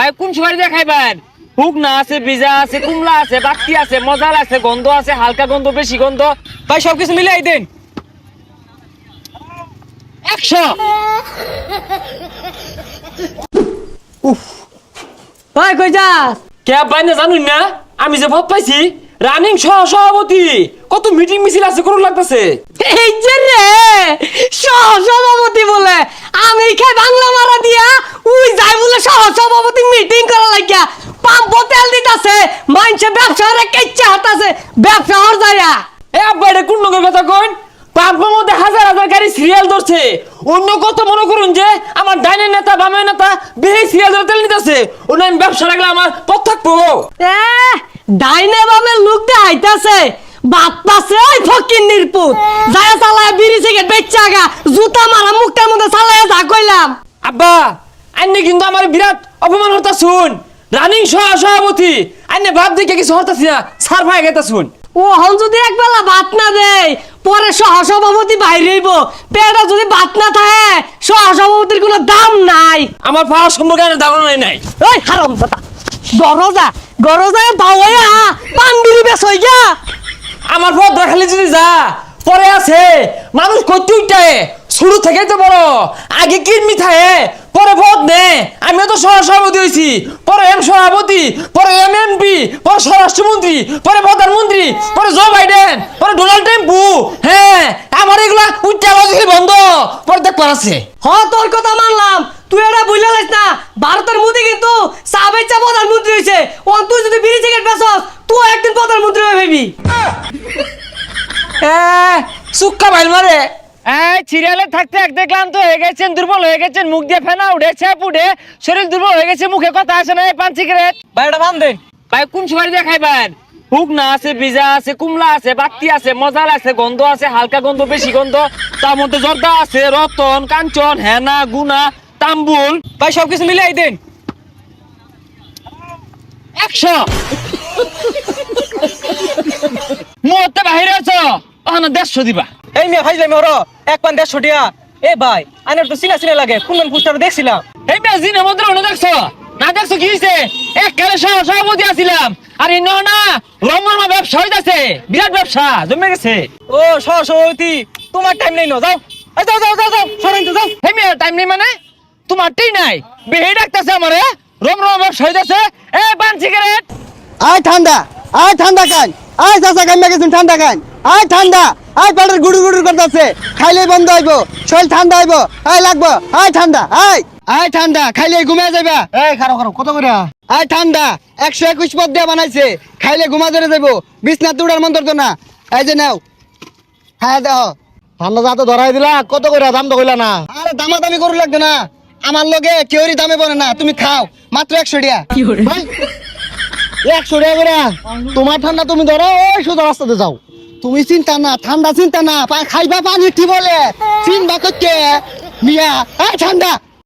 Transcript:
ভাই কোন সময় দিয়ে খাইবেন? শুকনা আছে, ভিজা আছে, কুমলা আছে, বাতি আছে, মজাল আছে, গন্ধ আছে, হালকা গন্ধ, বেশি গন্ধ। ভাই সবকিছু মিলাই দেন। 100। ভাই কই যাস? কে বাইনে জানুন না আমি যে ভোট পাইছি রানিং সভাপতি, কত মিটিং মিছিল আছে করুন লাগতেছে। এই যে রে সহসভাপতি বলে আমি খাই বাংলা মারা দিয়া উই যাই বলে সহসভাপতি মিটিং করা লাগিয়া পাম্প তেল দিতাছে মাইনছে ব্যবসা রে কেচ্চা হাতাছে ব্যবসা হর যায়া। এ আব্বা এটা কোন লোকের কথা কইন? পাম্পের মধ্যে হাজার হাজার গাড়ি সিরিয়াল ধরছে, অন্য কত মনে করুন যে আমার ডাইনের নেতা বামের নেতা বেশি সিরিয়াল ধরে তেল নিতেছে, অন্য আমি ব্যবসা রাখলে আমার পথ থাকবো। এ ডাইনে বামে লোক দেখাইতাছে বাত পাছে ওই ফকির নির্পুত যায় চালায় বিড়ি সিগারেট বেচ্চাগা জুতা মারা মুখটার মধ্যে চালায় যা কইলাম। আব্বা আন্নে কিন্তু আমার বিরাট অপমান হতা শুন, রানিং সভাপতি আন্নে ভাব দেখে কিছু হতাছি না, সার ভাই গেতা শুন। ও হন যদি একবেলা ভাত না দেয় পরে সহসভাপতি বাইরেইব, পেটে যদি ভাত না থাকে সহসভাপতির কোনো দাম নাই। আমার পাওয়ার সম্পর্কে ধারণা নাই। ওই হারাম দাদা গরজা গরজা বাওয়া পান বিড়ি বেশ হই গা। আমার পথ দেখালে যদি যা পরে আছে মানুষ কত উঠায়, শুরু থেকে তো বড় আগে কিরমি থাকে পরে ভোট নে। আমিও তো সহসভাপতি হয়েছি, পরে এম সভাপতি, পরে এমপি, পরে স্বরাষ্ট্রমন্ত্রী, পরে প্রধানমন্ত্রী, পরে জো বাইডেন, পরে ডোনাল্ড ট্রাম্পু। হ্যাঁ আমার এগুলা উঠতে বন্ধ পরে দেখবার আছে। হ তোর কথা মানলাম, তুই এটা বুঝলে লাইস না ভারতের মোদি কিন্তু সাবেচ্চা প্রধানমন্ত্রী হয়েছে। ও তুই যদি বিড়ি সিগারেট বেচস তুই একদিন প্রধানমন্ত্রী হয়ে ভাবি। সুক্কা বাইল মারে। এই সিরিয়ালে থাকতে থাকতে ক্লান্ত হয়ে গেছেন, দুর্বল হয়ে গেছেন, মুখ দিয়ে ফেনা উঠে ছেপ উঠে, শরীর দুর্বল হয়ে গেছে, মুখে কথা আসে না, এই পান সিগারেট ভাই এটা বান দেন। ভাই কোন সময় দিয়ে খাইবেন? শুকনা আছে, ভিজা আছে, কুমলা আছে, বাতি আছে, মজাল আছে, গন্ধ আছে, হালকা গন্ধ, বেশি গন্ধ, তার মধ্যে জর্দা আছে, রতন, কাঞ্চন, হেনা, গুনা, তাম্বুল। ভাই সবকিছু মিলাই দেন। 100। মুহূর্তে বাহিরে আছো ওখানে 150 দিবা। এই মেয়ে ভাইলে মেয়ে এক পান 150 টিয়া। এ ভাই আইনার তো চিনা চিনা লাগে, কোন পোস্টার দেখছিলাম। এই মেজিনে মধ্যে ওটা দেখছো না? দেখছো কি হয়েছে? এককালে সভাপতি আছিলাম আর ইন্ন না রমরমা ব্যবসা হইতাছে, বিরাট ব্যবসা জমে গেছে। ও সহসভাপতি তোমার টাইম নেই না, যাও এই যাও যাও যাও যাও সরেন তো যাও। এই মেয়ের টাইম নেই মানে? তোমারটাই নাই, বেহে ডাকতেছে আমারে, রমরমা ব্যবসা হইতাছে। এ পান সিগারেট আয় ঠান্ডা কান আয় চাচা কাইমা গেছুন ঠান্ডা কান আয় ঠান্ডা আয় পেটের গুড়ুর গুড়ুর করতেছে খাইলে বন্ধ হইব শরীর ঠান্ডা হইব আয় লাগবো আয় ঠান্ডা আয় ঠান্ডা খাইলে ঘুমিয়ে যাইবা এই খারো খারো কত করে? আয় ঠান্ডা 121 পদ দিয়ে বানাইছে খাইলে ঘুমা ধরে যাইব বিছনা তুড়ার মন্তর তো না এই যে নাও খায় দেহ ঠান্ডা যা তো ধরাই দিলা, কত করে দাম তো কইলা না। আরে দামাদামি করু লাগবে না, আমার লগে কেউরি দামে বলে না, তুমি খাও মাত্র 100 টাকা। 100 টাকা করে তোমার ঠান্ডা তুমি ধরো, ওই সোজা রাস্তাতে যাও। তুমি চিন্তা না ঠান্ডা চিন্তা না খাইবা পানি ঠিক বলে চিন্তা করছে মিয়া আয় ঠান্ডা